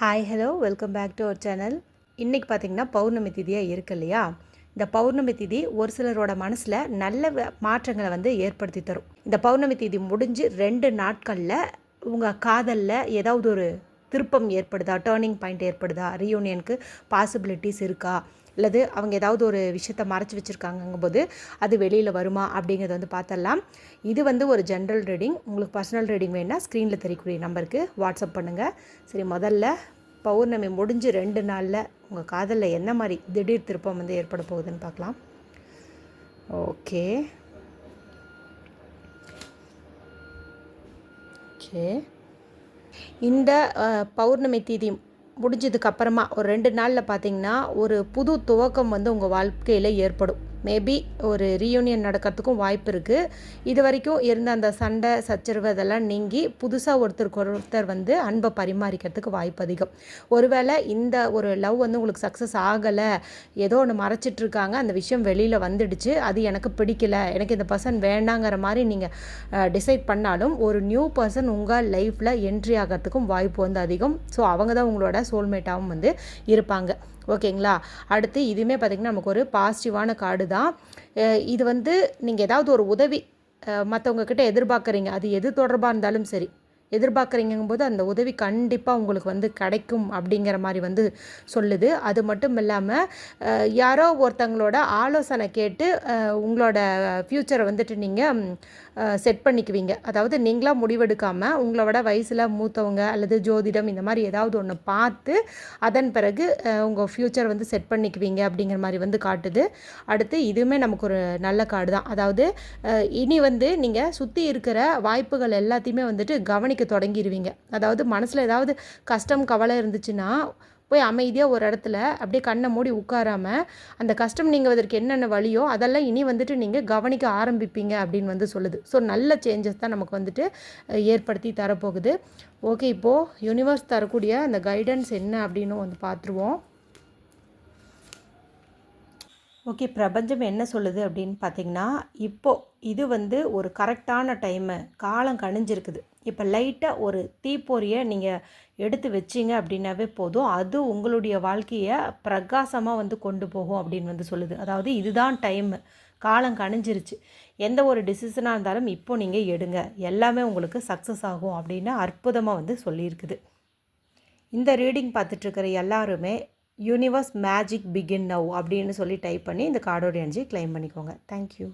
Hi hello welcome back to our channel. இன்றைக்கி பார்த்திங்கன்னா பௌர்ணமி திதியாக இருக்கு இல்லையா? இந்த பௌர்ணமி திதி ஒரு சிலரோட மனசில் நல்ல மாற்றங்களை வந்து ஏற்படுத்தி தரும். இந்த பௌர்ணமி திதி முடிஞ்சு 2 நாட்களில் உங்கள் காதலில் ஏதாவது ஒரு திருப்பம் ஏற்படுதா, டேர்னிங் பாயிண்ட் ஏற்படுதா, ரீயூனியனுக்கு பாசிபிலிட்டிஸ் இருக்கா, அல்லது அவங்க ஏதாவது ஒரு விஷயத்தை மறைச்சி வச்சுருக்காங்கங்கும்போது அது வெளியில் வருமா அப்படிங்கிறத வந்து பார்த்துடலாம். இது வந்து ஒரு ஜென்ரல் ரீடிங். உங்களுக்கு பர்சனல் ரீடிங் வேணுன்னா ஸ்க்ரீனில் தெரியக்கூடிய நம்பருக்கு வாட்ஸ்அப் பண்ணுங்கள். சரி, முதல்ல பௌர்ணமி முடிஞ்சு 2 நாளில் உங்கள் காதலில் என்ன மாதிரி திடீர் திருப்பம் வந்து ஏற்பட போகுதுன்னு பார்க்கலாம். ஓகே ஓகே இந்த பௌர்ணமி தீதி முடிஞ்சதுக்கப்புறமா ஒரு 2 நாளில் பார்த்திங்கன்னா ஒரு புது துவக்கம் வந்து உங்கள் வாழ்க்கையில் ஏற்படும். மேபி ஒரு ரீயூனியன் நடக்கிறதுக்கும் வாய்ப்பு இருக்குது. இது வரைக்கும் இருந்த அந்த சண்டை சச்சரவு அதெல்லாம் நீங்கி புதுசாக ஒருத்தர் வந்து அன்பை பரிமாறிக்கிறதுக்கு வாய்ப்பு அதிகம். ஒருவேளை இந்த ஒரு லவ் வந்து உங்களுக்கு சக்ஸஸ் ஆகலை, ஏதோ ஒன்று மறைச்சிட்ருக்காங்க, அந்த விஷயம் வெளியில் வந்துடுச்சு, அது எனக்கு பிடிக்கல, எனக்கு இந்த பர்சன் வேண்டாங்கிற மாதிரி நீங்கள் டிசைட் பண்ணாலும் ஒரு நியூ பர்சன் உங்கள் லைஃப்பில் என்ட்ரி ஆகிறதுக்கும் வாய்ப்பு வந்து அதிகம். ஸோ அவங்க தான் உங்களோட சோல்மேட்டாகவும் வந்து இருப்பாங்க. ஓகேங்களா? அடுத்து இதுவுமே பார்த்திங்கன்னா நமக்கு ஒரு பாசிட்டிவான கார்டு தான். இது வந்து நீங்கள் ஏதாவது ஒரு உதவி மற்றவங்கக்கிட்ட எதிர்பார்க்குறீங்க, அது எது தொடர்பாக இருந்தாலும் சரி, எதிர்பார்க்குறீங்கும்போது அந்த உதவி கண்டிப்பாக உங்களுக்கு வந்து கிடைக்கும் அப்படிங்கிற மாதிரி வந்து சொல்லுது. அது மட்டும் இல்லாமல் யாரோ ஒருத்தங்களோட ஆலோசனை கேட்டு உங்களோட ஃப்யூச்சரை வந்துட்டு நீங்கள் செட் பண்ணிக்குவீங்க. அதாவது நீங்களாக முடிவெடுக்காமல் உங்களோட வயசில் மூத்தவங்க அல்லது ஜோதிடம் இந்த மாதிரி ஏதாவது ஒன்று பார்த்து அதன் பிறகு உங்கள் ஃப்யூச்சர் வந்து செட் பண்ணிக்குவீங்க அப்படிங்கிற மாதிரி வந்து காட்டுது. அடுத்து இதுவுமே நமக்கு ஒரு நல்ல கார்டு தான். அதாவது இனி வந்து நீங்கள் சுற்றி இருக்கிற வாய்ப்புகள் எல்லாத்தையுமே வந்துட்டு கவனிக்க தொடங்கிடுவீங்க. அதாவது மனசில் ஏதாவது கஷ்டம் கவலை இருந்துச்சுன்னா போய் அமைதியாக ஒரு இடத்துல அப்படியே கண்ணை மூடி உட்காராமல் அந்த கஷ்டம் நீங்குவதற்கு என்னென்ன வழியோ அதெல்லாம் இனி வந்துட்டு நீங்கள் கவனிக்க ஆரம்பிப்பீங்க அப்படின்னு வந்து சொல்லுது. ஸோ நல்ல சேஞ்சஸ் தான் நமக்கு வந்துட்டு ஏற்படுத்தி தரப்போகுது. ஓகே, இப்போது யூனிவர்ஸ் தரக்கூடிய அந்த கைடன்ஸ் என்ன அப்படின்னு வந்து பார்த்துருவோம். ஓகே, பிரபஞ்சம் என்ன சொல்லுது அப்படின்னு பார்த்திங்கன்னா, இப்போது இது வந்து ஒரு கரெக்டான டைமு, காலம் கணிஞ்சிருக்குது. இப்போ லைட்டாக ஒரு தீப்பொறியை நீங்கள் எடுத்து வச்சிங்க அப்படின்னாவே போதும், அது உங்களுடைய வாழ்க்கையை பிரகாசமாக வந்து கொண்டு போகும் அப்படின்னு வந்து சொல்லுது. அதாவது இதுதான் டைமு, காலம் கணிஞ்சிருச்சு, எந்த ஒரு டிசிஷனாக இருந்தாலும் இப்போ நீங்கள் எடுங்க, எல்லாமே உங்களுக்கு சக்ஸஸ் ஆகும் அப்படின்னு அற்புதமாக வந்து சொல்லியிருக்குது. இந்த ரீடிங் பார்த்துட்ருக்கிற எல்லாருமே யூனிவர்ஸ் மேஜிக் பிகின் நவ் அப்படின்னு சொல்லி டைப் பண்ணி இந்த கார்டோட எனர்ஜி கிளைம் பண்ணிக்கோங்க. தேங்க்யூ.